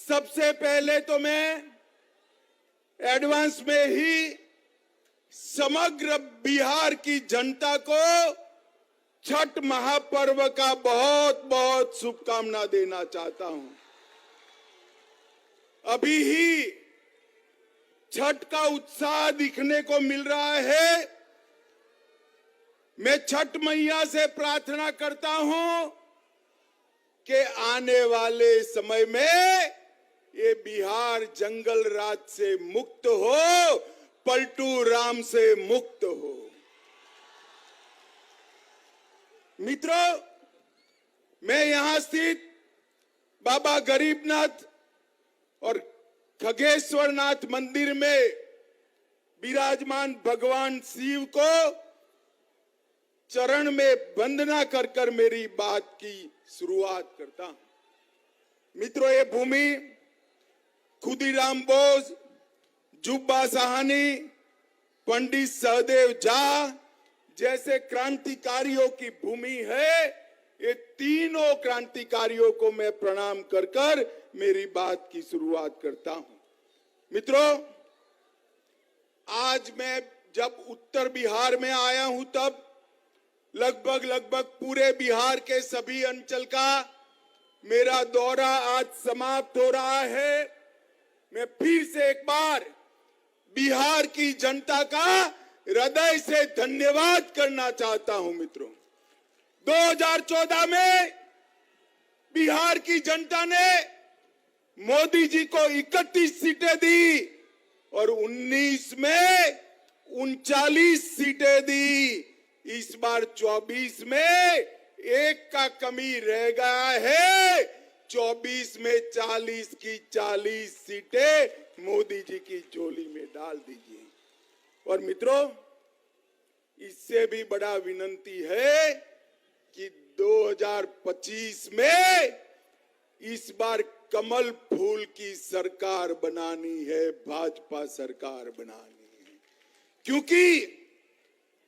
सबसे पहले तो मैं एडवांस में ही समग्र बिहार की जनता को छठ महापर्व का बहुत बहुत शुभकामना देना चाहता हूं। अभी ही छठ का उत्साह दिखने को मिल रहा है। मैं छठ मैया से प्रार्थना करता हूं कि आने वाले समय में ये बिहार जंगल राज से मुक्त हो, पलटू राम से मुक्त हो। मित्रों, मैं यहां स्थित बाबा गरीबनाथ और खगेश्वरनाथ मंदिर में विराजमान भगवान शिव को चरण में वंदना कर कर मेरी बात की शुरुआत करता हूं। मित्रों, ये भूमि खुदीराम बोस, जुब्बा साहनी, पंडित सहदेव झा जैसे क्रांतिकारियों की भूमि है। ये तीनों क्रांतिकारियों को मैं प्रणाम कर कर मेरी बात की शुरुआत करता हूं। मित्रों, आज मैं जब उत्तर बिहार में आया हूं तब लगभग पूरे बिहार के सभी अंचल का मेरा दौरा आज समाप्त हो रहा है। मैं फिर से एक बार बिहार की जनता का हृदय से धन्यवाद करना चाहता हूं। मित्रों, 2014 में बिहार की जनता ने मोदी जी को 31 सीटें दी और 19 में 39 सीटें दी। इस बार 24 में एक का कमी रह गया है। 24 में 40 की 40 सीटें मोदी जी की झोली में डाल दीजिए। और मित्रों, इससे भी बड़ा विनंती है कि 2025 में इस बार कमल फूल की सरकार बनानी है, भाजपा सरकार बनानी है। क्योंकि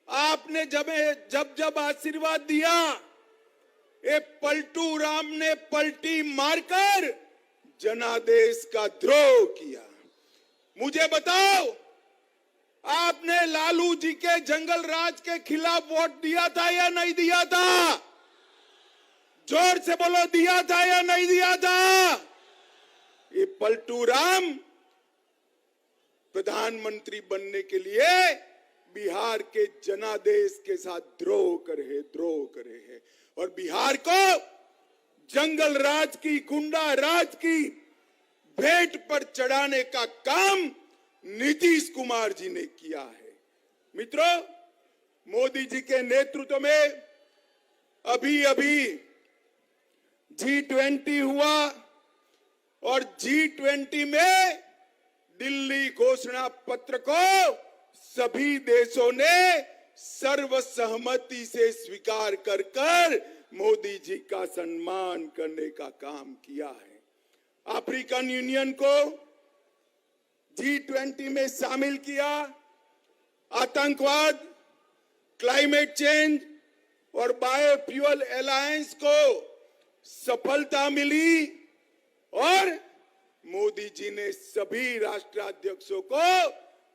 आपने जब आशीर्वाद दिया, ये पलटू राम ने पलटी मारकर जनादेश का द्रोह किया। मुझे बताओ, आपने लालू जी के जंगल राज के खिलाफ वोट दिया था या नहीं दिया था? जोर से बोलो, दिया था या नहीं दिया था? ये पलटू राम प्रधानमंत्री बनने के लिए बिहार के जनादेश के साथ द्रोह करे है और बिहार को जंगल राज की, गुंडा राज की भेंट पर चढ़ाने का काम नीतीश कुमार जी ने किया है। मित्रों, मोदी जी के नेतृत्व में अभी G20 हुआ और G20 में दिल्ली घोषणा पत्र को सभी देशों ने सर्वसहमति से स्वीकार कर मोदी जी का सम्मान करने का काम किया है। अफ्रीकन यूनियन को G20 में शामिल किया। आतंकवाद, क्लाइमेट चेंज और बायोफ्यूल अलायंस को सफलता मिली और मोदी जी ने सभी राष्ट्राध्यक्षों को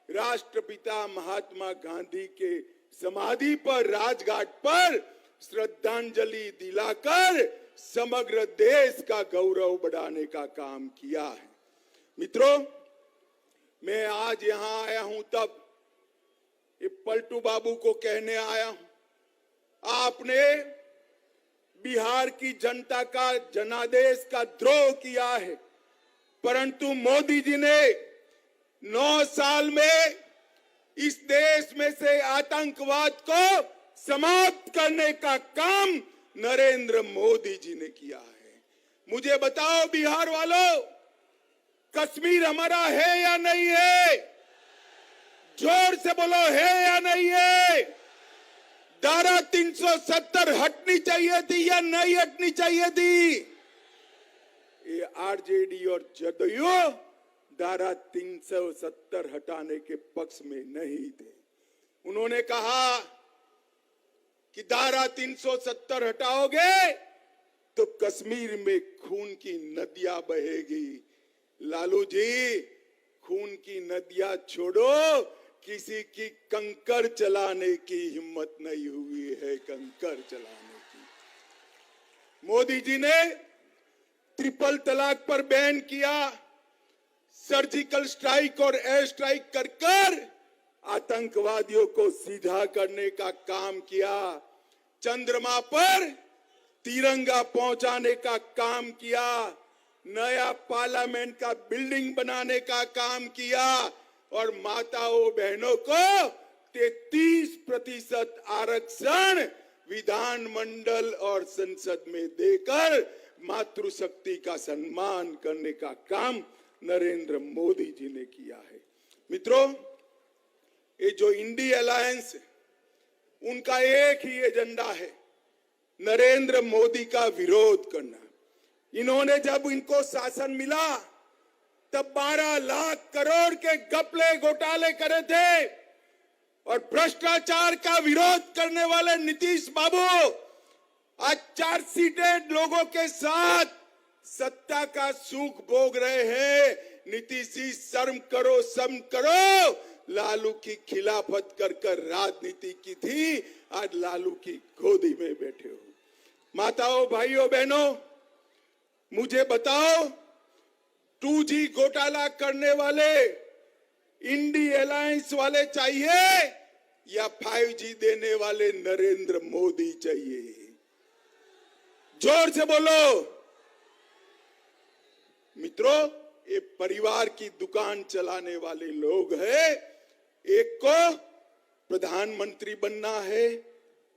राष्ट्रपिता महात्मा गांधी के समाधि पर, राजघाट पर श्रद्धांजलि दिलाकर समग्र देश का गौरव बढ़ाने का काम किया है। मित्रों, मैं आज यहां आया हूं तब ये पलटू बाबू को कहने आया हूं, आपने बिहार की जनता का, जनादेश का द्रोह किया है, परंतु मोदी जी ने 9 साल में इस देश में से आतंकवाद को समाप्त करने का काम नरेंद्र मोदी जी ने किया है। मुझे बताओ बिहार वालों, कश्मीर हमारा है या नहीं है? जोर से बोलो, है या नहीं है? धारा 370 हटनी चाहिए थी या नहीं हटनी चाहिए थी? ये आरजेडी और जदयू धारा 370 हटाने के पक्ष में नहीं थे। उन्होंने कहा कि धारा 370 हटाओगे तो कश्मीर में खून की नदियां बहेगी, लालू जी, खून की नदियां छोड़ो, किसी की कंकर चलाने की हिम्मत नहीं हुई है, कंकर चलाने की। मोदी जी ने ट्रिपल तलाक पर बैन किया, सर्जिकल स्ट्राइक और एयर स्ट्राइक कर कर आतंकवादियों को सीधा करने का काम किया, चंद्रमा पर तिरंगा पहुंचाने का काम किया, नया पार्लियामेंट का बिल्डिंग बनाने का काम किया और माताओं बहनों को 33% आरक्षण विधानमंडल और संसद में देकर मातृशक्ति का सम्मान करने का काम नरेंद्र मोदी जी ने किया है। मित्रों, ये जो इंडी अलायंस, उनका एक ही एजेंडा है, नरेंद्र मोदी का विरोध करना। इन्होंने जब इनको शासन मिला तब 12 लाख करोड़ के घपले घोटाले करे थे और भ्रष्टाचार का विरोध करने वाले नीतीश बाबू आज चार्जशीटेड लोगों के साथ सत्ता का सुख भोग रहे हैं। नीतीश जी, शर्म करो, शर्म करो। लालू की खिलाफत कर कर राजनीति की थी, आज लालू की गोदी में बैठे हो। माताओं, भाइयों, बहनों, मुझे बताओ, 2G घोटाला करने वाले इंडी अलायंस वाले चाहिए या 5G देने वाले नरेंद्र मोदी चाहिए? जोर से बोलो। मित्रों, ये परिवार की दुकान चलाने वाले लोग हैं। एक को प्रधानमंत्री बनना है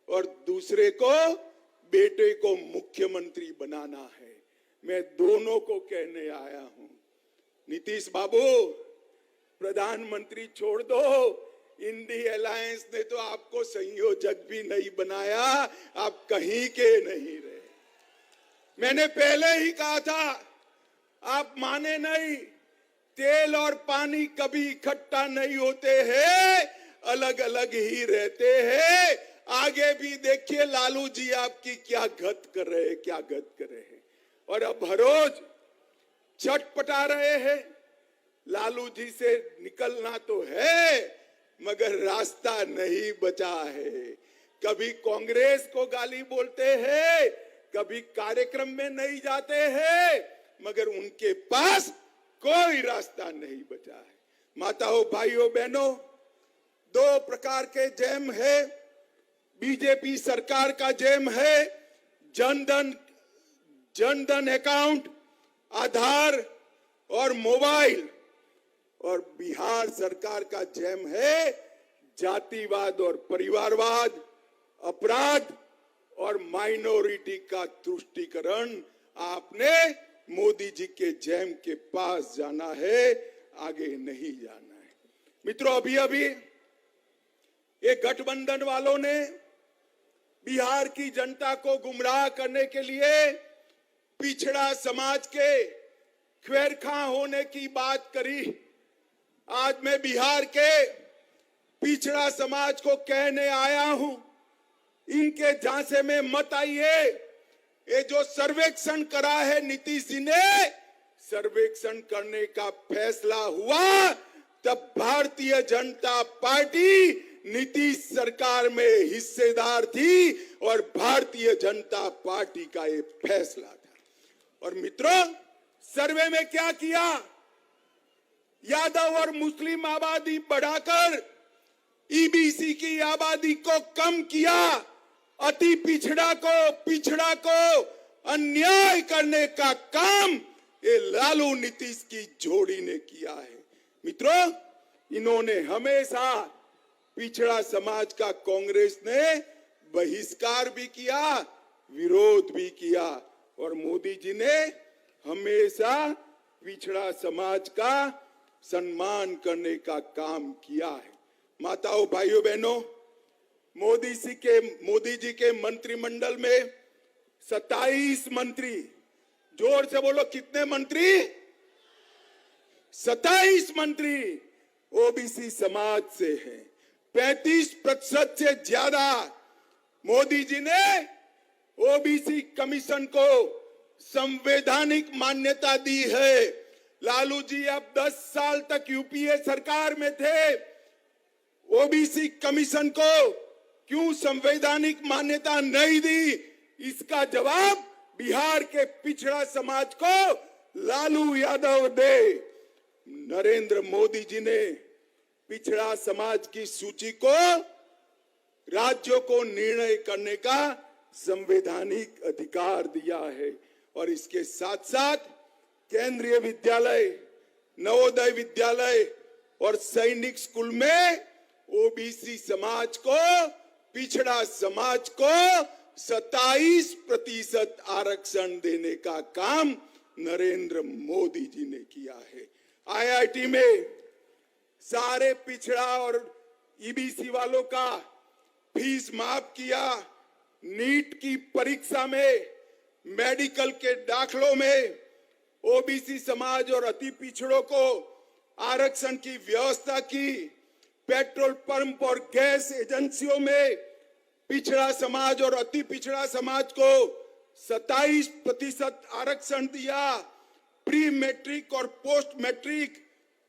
और दूसरे को, बेटे को मुख्यमंत्री बनाना है। मैं दोनों को कहने आया हूं, नीतीश बाबू, प्रधानमंत्री छोड़ दो। इंडी अलायंस ने तो आपको संयोजक भी नहीं बनाया, आप कहीं के नहीं रहे। मैंने पहले ही कहा था, आप माने नहीं, तेल और पानी कभी इकट्ठा नहीं होते हैं, अलग अलग ही रहते हैं। आगे भी देखिए लालू जी आपकी क्या गत कर रहे हैं, क्या गत कर रहे हैं। और अब हर रोज छटपटा रहे हैं। लालू जी से निकलना तो है, मगर रास्ता नहीं बचा है। कभी कांग्रेस को गाली बोलते हैं, कभी कार्यक्रम में नहीं जाते हैं, मगर उनके पास कोई रास्ता नहीं बचा है। माताओं, भाइयों, बहनों, 2 प्रकार के जैम है। बीजेपी सरकार का जैम है जनधन अकाउंट, आधार और मोबाइल, और बिहार सरकार का जैम है जातिवाद और परिवारवाद, अपराध और माइनॉरिटी का तुष्टीकरण। आपने मोदी जी के जैम के पास जाना है, आगे नहीं जाना है। मित्रों, अभी अभी एक गठबंधन वालों ने बिहार की जनता को गुमराह करने के लिए पिछड़ा समाज के ख्वेरखा होने की बात करी। आज मैं बिहार के पिछड़ा समाज को कहने आया हूं, इनके झांसे में मत आइए। ये जो सर्वेक्षण करा है नीतीश जी ने, सर्वेक्षण करने का फैसला हुआ तब भारतीय जनता पार्टी नीतीश सरकार में हिस्सेदार थी और भारतीय जनता पार्टी का ये फैसला था। और मित्रों, सर्वे में क्या किया? यादव और मुस्लिम आबादी बढ़ाकर ईबीसी की आबादी को कम किया। अति पिछड़ा को अन्याय करने का काम ये लालू नीतीश की जोड़ी ने किया है। मित्रों, इन्होंने हमेशा पिछड़ा समाज का कांग्रेस ने बहिष्कार भी किया, विरोध भी किया, और मोदी जी ने हमेशा पिछड़ा समाज का सम्मान करने का काम किया है। माताओं, भाइयों, बहनों, मोदी जी के मंत्रिमंडल में 27 मंत्री, जोर से बोलो कितने मंत्री? 27 मंत्री ओबीसी समाज से हैं। 35% से ज्यादा मोदी जी ने ओबीसी कमीशन को संवैधानिक मान्यता दी है। लालू जी अब 10 साल तक यूपीए सरकार में थे, ओबीसी कमीशन को क्यों संवैधानिक मान्यता नहीं दी? इसका जवाब बिहार के पिछड़ा समाज को लालू यादव दे। नरेंद्र मोदी जी ने पिछड़ा समाज की सूची को राज्यों को निर्णय करने का संवैधानिक अधिकार दिया है और इसके साथ साथ केंद्रीय विद्यालय, नवोदय विद्यालय और सैनिक स्कूल में ओबीसी समाज को, पिछड़ा समाज को 27% आरक्षण देने का काम नरेंद्र मोदी जी ने किया है। आईआईटी में सारे पिछड़ा और ईबीसी वालों का फीस माफ किया। नीट की परीक्षा में, मेडिकल के दाखलों में ओबीसी समाज और अति पिछड़ों को आरक्षण की व्यवस्था की। पेट्रोल पंप और गैस एजेंसियों में पिछड़ा समाज और अति पिछड़ा समाज को 27% आरक्षण दिया। प्री मैट्रिक और पोस्ट मैट्रिक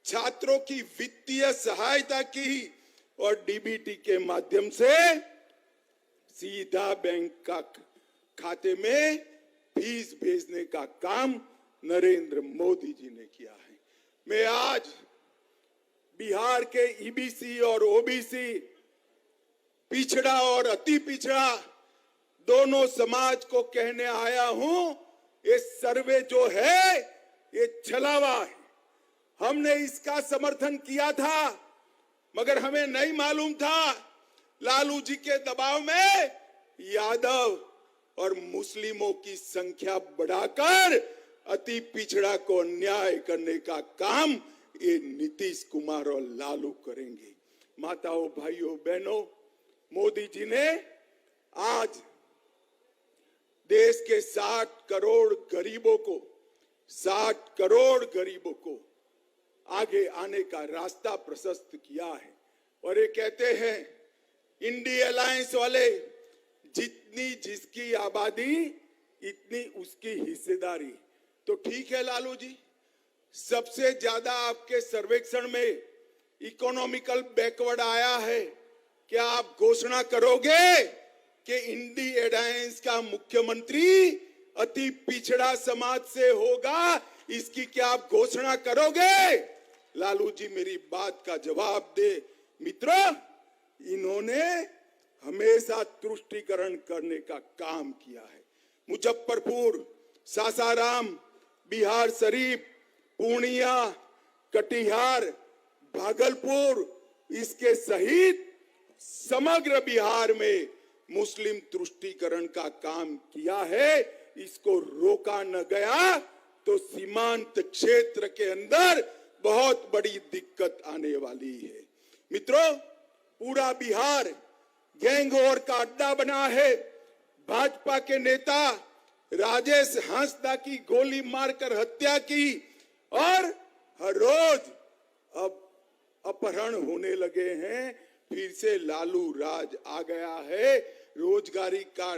छात्रों की वित्तीय सहायता की और डीबीटी के माध्यम से सीधा बैंक का खाते में फीस भेजने का काम नरेंद्र मोदी जी ने किया है। मैं आज बिहार के ईबीसी और ओबीसी, पिछड़ा और अति पिछड़ा दोनों समाज को कहने आया हूं, ये सर्वे जो है ये छलावा है। हमने इसका समर्थन किया था, मगर हमें नहीं मालूम था लालू जी के दबाव में यादव और मुस्लिमों की संख्या बढ़ाकर अति पिछड़ा को अन्याय करने का काम ये नीतीश कुमार और लालू करेंगे। माताओं, भाइयों, बहनों, मोदी जी ने आज देश के 60 करोड़ गरीबों को आगे आने का रास्ता प्रशस्त किया है। और ये कहते हैं इंडी अलायंस वाले, जितनी जिसकी आबादी इतनी उसकी हिस्सेदारी। तो ठीक है लालू जी, सबसे ज्यादा आपके सर्वेक्षण में इकोनॉमिकल बैकवर्ड आया है। क्या आप घोषणा करोगे कि इंडी अलायंस का मुख्यमंत्री अति पिछड़ा समाज से होगा? इसकी क्या आप घोषणा करोगे? लालू जी मेरी बात का जवाब दे। मित्रों, इन्होंने हमेशा तुष्टीकरण करने का काम किया है। मुजफ्फरपुर, सासाराम, बिहार शरीफ, पूर्णिया, कटिहार, भागलपुर, इसके सहित समग्र बिहार में मुस्लिम तुष्टीकरण का काम किया है। इसको रोका न गया तो सीमांत क्षेत्र के अंदर बहुत बड़ी दिक्कत आने वाली है। मित्रों, पूरा बिहार गैंग वॉर का अड्डा बना है। भाजपा के नेता राजेश हांसदा की गोली मारकर हत्या की और हर रोज अब अपहरण होने लगे हैं। फिर से लालू राज आ गया है। रोजगारी का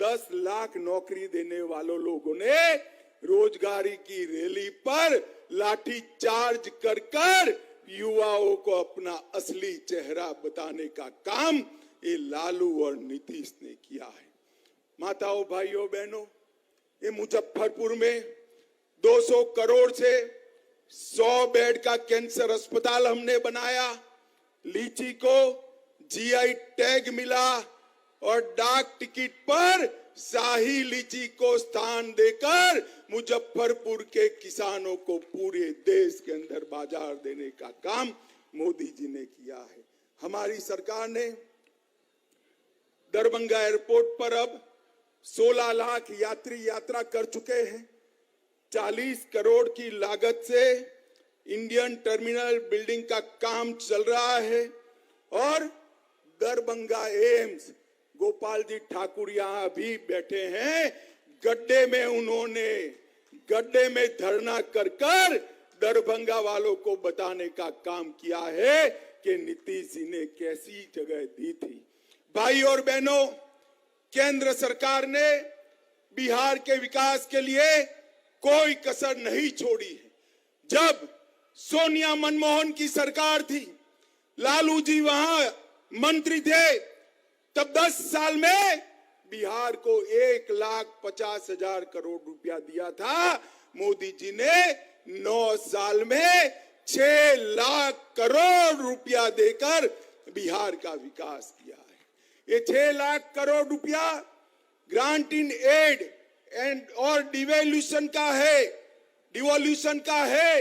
10 लाख नौकरी देने वालों लोगों ने रोजगारी की रैली पर लाठी चार्ज कर युवाओं को अपना असली चेहरा बताने का काम ये लालू और नीतीश ने किया है। माताओं, भाइयों, बहनों, ये मुजफ्फरपुर में 200 करोड़ से 100 बेड का कैंसर अस्पताल हमने बनाया। लीची को जीआई टैग मिला और डाक टिकट पर शाही लीची को स्थान देकर मुजफ्फरपुर के किसानों को पूरे देश के अंदर बाजार देने का काम मोदी जी ने किया है। हमारी सरकार ने दरभंगा एयरपोर्ट पर अब 16 लाख यात्री यात्रा कर चुके हैं। 40 करोड़ की लागत से इंडियन टर्मिनल बिल्डिंग का काम चल रहा है और दरभंगा एम्स, गोपाल जी ठाकुर यहाँ भी बैठे हैं, गड्ढे में धरना कर दरभंगा वालों को बताने का काम किया है कि नीतीश जी ने कैसी जगह दी थी। भाई और बहनों, केंद्र सरकार ने बिहार के विकास के लिए कोई कसर नहीं छोड़ी है। जब सोनिया मनमोहन की सरकार थी, लालू जी वहां मंत्री थे, तब 10 साल में बिहार को 1,50,000 करोड़ रुपया दिया था। मोदी जी ने 9 साल में 6 लाख करोड़ रुपया देकर बिहार का विकास किया है। ये 6 लाख करोड़ रुपया ग्रांट इन एड एंड और डिवोल्यूशन का है।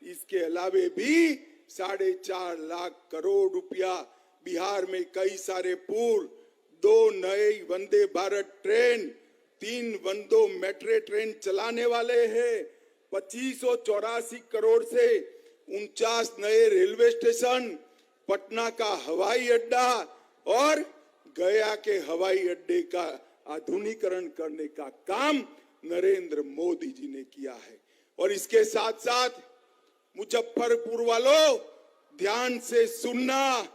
इसके अलावे भी 4.5 लाख करोड़ रुपया बिहार में कई सारे पुल, 2 नए Vande Bharat train, 3 वंदो metro train चलाने वाले हैं। 2584 करोड़ से 49 नए रेलवे स्टेशन, पटना का हवाई अड्डा और गया के हवाई अड्डे का आधुनिकीकरण करने का काम नरेंद्र मोदी जी ने किया है। और इसके साथ साथ मुजफ्फरपुर वालों, ध्यान से सुनना,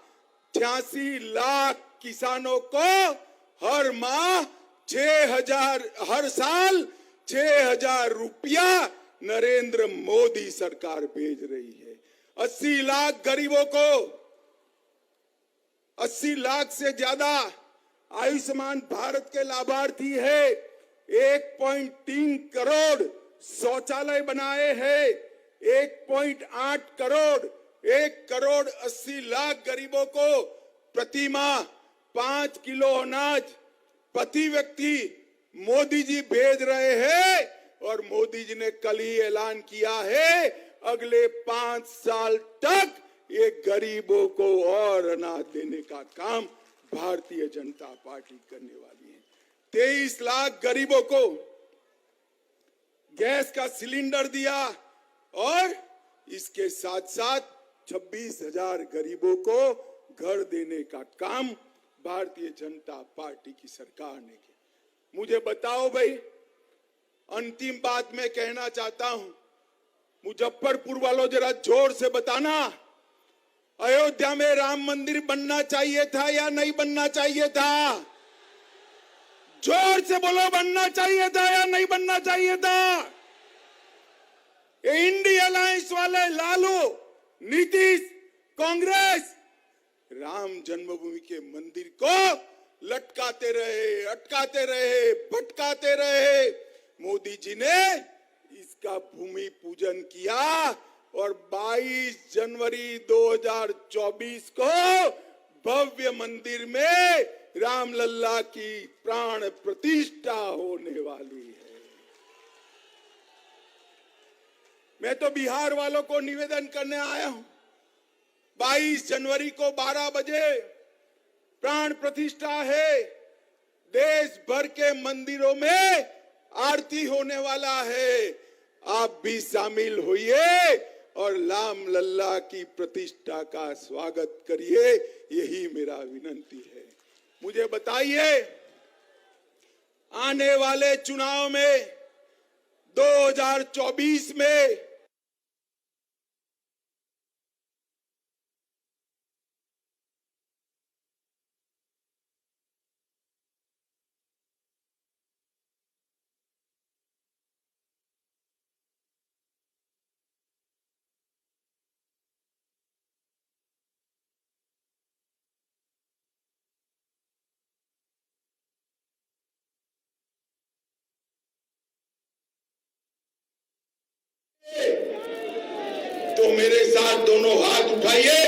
86 लाख किसानों को हर माह 6,000, हर साल 6,000 रुपया नरेंद्र मोदी सरकार भेज रही है। 80 लाख गरीबों को, 80 लाख से ज्यादा आयुष्मान भारत के लाभार्थी है। 1.3 करोड़ शौचालय बनाए हैं। 1.8 करोड़, 1,80,00,000 गरीबों को प्रति माह 5 किलो अनाज प्रति व्यक्ति मोदी जी भेज रहे हैं। और मोदी जी ने कल ही ऐलान किया है, अगले 5 साल तक ये गरीबों को और अनाज देने का काम भारतीय जनता पार्टी करने वाली है। 23 लाख गरीबों को गैस का सिलेंडर दिया और इसके साथ साथ 26,000 गरीबों को घर देने का काम भारतीय जनता पार्टी की सरकार ने किया। मुझे बताओ भाई, अंतिम बात मैं कहना चाहता हूं, मुजफ्फरपुर वालों जरा जोर से बताना, अयोध्या में राम मंदिर बनना चाहिए था या नहीं बनना चाहिए था? जोर से बोलो, बनना चाहिए था या नहीं बनना चाहिए था? ये इंडिया अलायंस वाले लालू, नीतीश, कांग्रेस राम जन्मभूमि के मंदिर को लटकाते रहे, अटकाते रहे, भटकाते रहे। मोदी जी ने इसका भूमि पूजन किया और 22 जनवरी 2024 को भव्य मंदिर में रामलल्ला की प्राण प्रतिष्ठा होने वाली है। मैं तो बिहार वालों को निवेदन करने आया हूं, 22 जनवरी को 12 बजे प्राण प्रतिष्ठा है। देश भर के मंदिरों में आरती होने वाला है। आप भी शामिल होइए और राम लल्ला की प्रतिष्ठा का स्वागत करिए, यही मेरा विनंती है। मुझे बताइए, आने वाले चुनाव में 2024 में तो मेरे साथ दोनों हाथ उठाइए,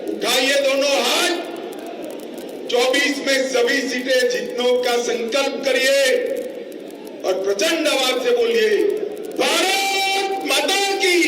उठाइए दोनों हाथ। 24 में सभी सीटें जीतने का संकल्प करिए और प्रचंड आवाज से बोलिए, भारत माता की।